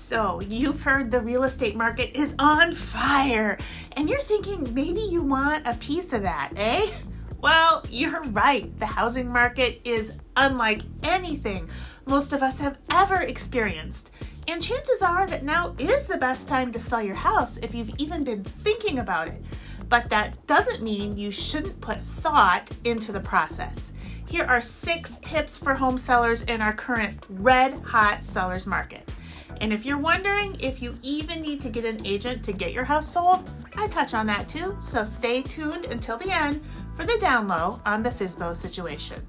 So you've heard the real estate market is on fire, and you're thinking maybe you want a piece of that, eh? Well, you're right. The housing market is unlike anything most of us have ever experienced. And chances are that now is the best time to sell your house if you've even been thinking about it. But that doesn't mean you shouldn't put thought into the process. Here are 6 tips for home sellers in our current red-hot seller's market. And if you're wondering if you even need to get an agent to get your house sold, I touch on that too, so stay tuned until the end for the down low on the FSBO situation.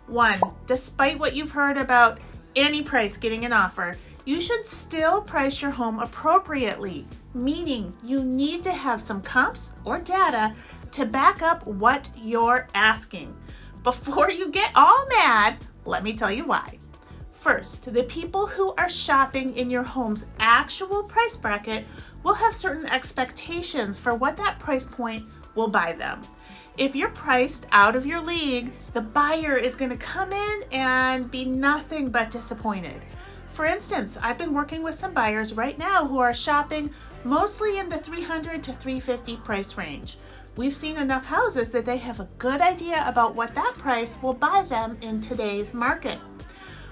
1. Despite what you've heard about any price getting an offer, you should still price your home appropriately, meaning you need to have some comps or data to back up what you're asking. Before you get all mad, let me tell you why. First, the people who are shopping in your home's actual price bracket will have certain expectations for what that price point will buy them. If you're priced out of your league, the buyer is going to come in and be nothing but disappointed. For instance, I've been working with some buyers right now who are shopping mostly in the $300 to $350 price range. We've seen enough houses that they have a good idea about what that price will buy them in today's market.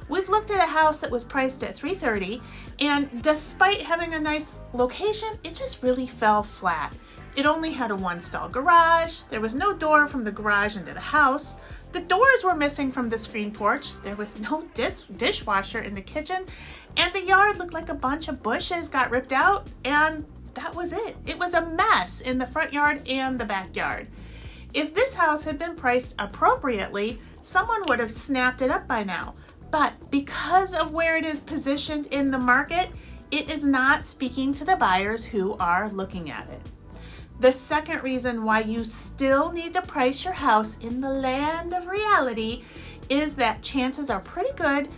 We've looked at a house that was priced at $330, and despite having a nice location, it just really fell flat. It only had a 1-stall garage. There was no door from the garage into the house. The doors were missing from the screen porch. There was no dishwasher in the kitchen, and the yard looked like a bunch of bushes got ripped out, and that was it. It was a mess in the front yard and the backyard. If this house had been priced appropriately, someone would have snapped it up by now. But because of where it is positioned in the market, it is not speaking to the buyers who are looking at it. The second reason why you still need to price your house in the land of reality is that chances are pretty good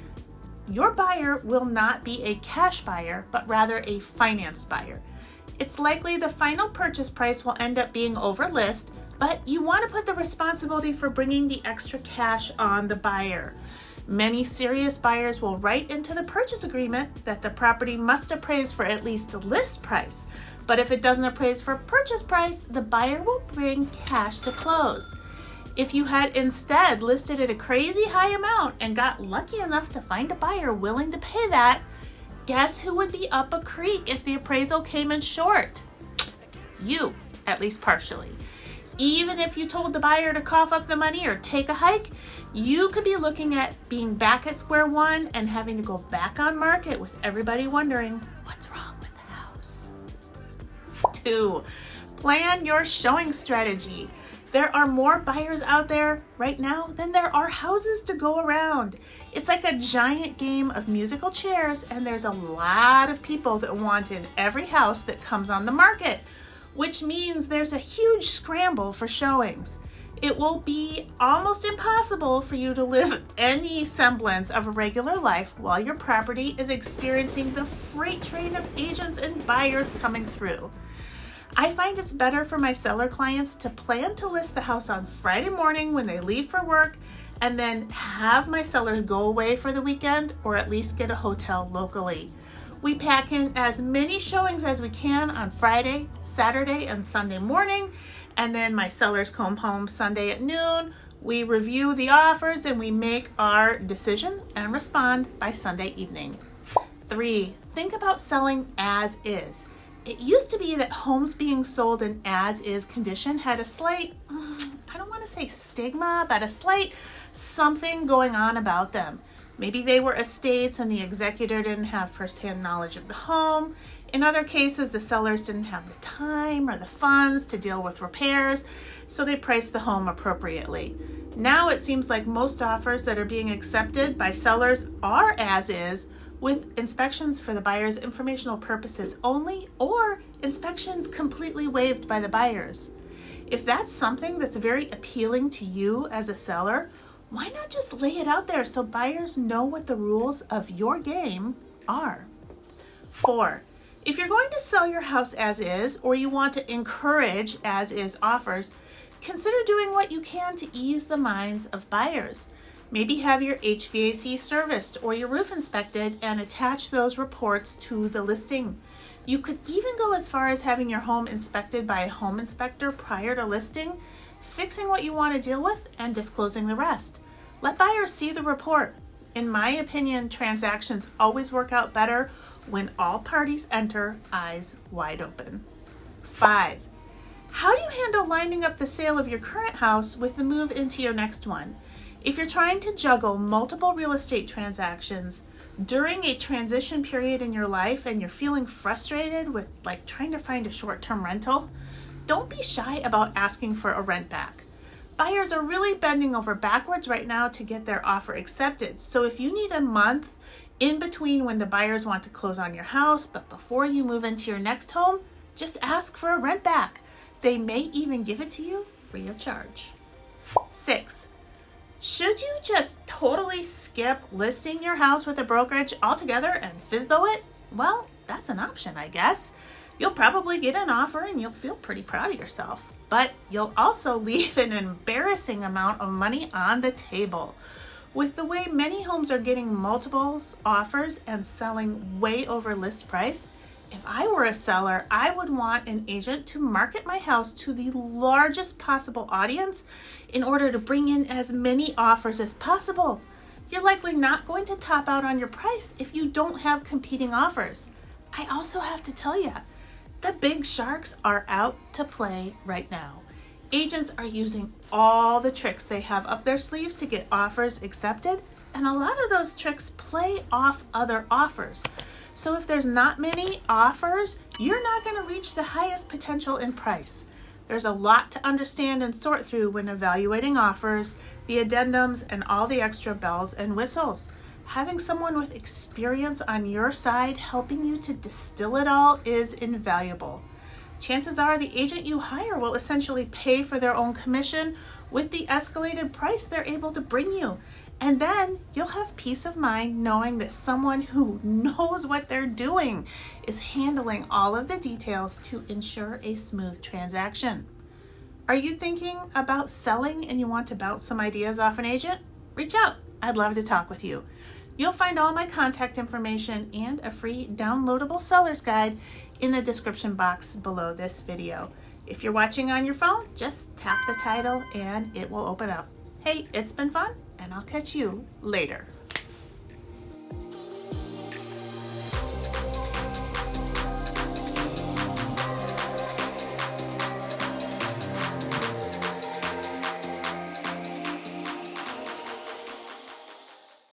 your buyer will not be a cash buyer, but rather a financed buyer. It's likely the final purchase price will end up being over list, but you want to put the responsibility for bringing the extra cash on the buyer. Many serious buyers will write into the purchase agreement that the property must appraise for at least the list price. But if it doesn't appraise for purchase price, the buyer will bring cash to close. If you had instead listed at a crazy high amount and got lucky enough to find a buyer willing to pay that, guess who would be up a creek if the appraisal came in short? You, at least partially. Even if you told the buyer to cough up the money or take a hike, you could be looking at being back at square one and having to go back on market with everybody wondering what's wrong with the house. 2, plan your showing strategy. There are more buyers out there right now than there are houses to go around. It's like a giant game of musical chairs, and there's a lot of people that want in every house that comes on the market, which means there's a huge scramble for showings. It will be almost impossible for you to live any semblance of a regular life while your property is experiencing the freight train of agents and buyers coming through. I find it's better for my seller clients to plan to list the house on Friday morning when they leave for work, and then have my sellers go away for the weekend or at least get a hotel locally. We pack in as many showings as we can on Friday, Saturday, and Sunday morning, and then my sellers come home Sunday at noon. We review the offers and we make our decision and respond by Sunday evening. 3, think about selling as is. It used to be that homes being sold in as-is condition had a slight, I don't want to say stigma, but a slight something going on about them. Maybe they were estates and the executor didn't have firsthand knowledge of the home. In other cases, the sellers didn't have the time or the funds to deal with repairs, so they priced the home appropriately. Now it seems like most offers that are being accepted by sellers are as-is, with inspections for the buyer's informational purposes only, or inspections completely waived by the buyers. If that's something that's very appealing to you as a seller, why not just lay it out there so buyers know what the rules of your game are? 4, if you're going to sell your house as is, or you want to encourage as is offers, consider doing what you can to ease the minds of buyers. Maybe have your HVAC serviced or your roof inspected and attach those reports to the listing. You could even go as far as having your home inspected by a home inspector prior to listing, fixing what you want to deal with and disclosing the rest. Let buyers see the report. In my opinion, transactions always work out better when all parties enter eyes wide open. 5. How do you handle lining up the sale of your current house with the move into your next one? If you're trying to juggle multiple real estate transactions during a transition period in your life and you're feeling frustrated with trying to find a short-term rental, don't be shy about asking for a rent back. Buyers are really bending over backwards right now to get their offer accepted. So if you need a month in between when the buyers want to close on your house, but before you move into your next home, just ask for a rent back. They may even give it to you free of charge. 6. Should you just totally skip listing your house with a brokerage altogether and FSBO it? Well, that's an option, I guess. You'll probably get an offer and you'll feel pretty proud of yourself. But you'll also leave an embarrassing amount of money on the table. With the way many homes are getting multiples offers and selling way over list price, if I were a seller, I would want an agent to market my house to the largest possible audience in order to bring in as many offers as possible. You're likely not going to top out on your price if you don't have competing offers. I also have to tell you, the big sharks are out to play right now. Agents are using all the tricks they have up their sleeves to get offers accepted, and a lot of those tricks play off other offers. So if there's not many offers, you're not going to reach the highest potential in price. There's a lot to understand and sort through when evaluating offers, the addendums, and all the extra bells and whistles. Having someone with experience on your side helping you to distill it all is invaluable. Chances are the agent you hire will essentially pay for their own commission with the escalated price they're able to bring you. And then you'll have peace of mind knowing that someone who knows what they're doing is handling all of the details to ensure a smooth transaction. Are you thinking about selling and you want to bounce some ideas off an agent? Reach out. I'd love to talk with you. You'll find all my contact information and a free downloadable seller's guide in the description box below this video. If you're watching on your phone, just tap the title and it will open up. Hey, it's been fun, and I'll catch you later.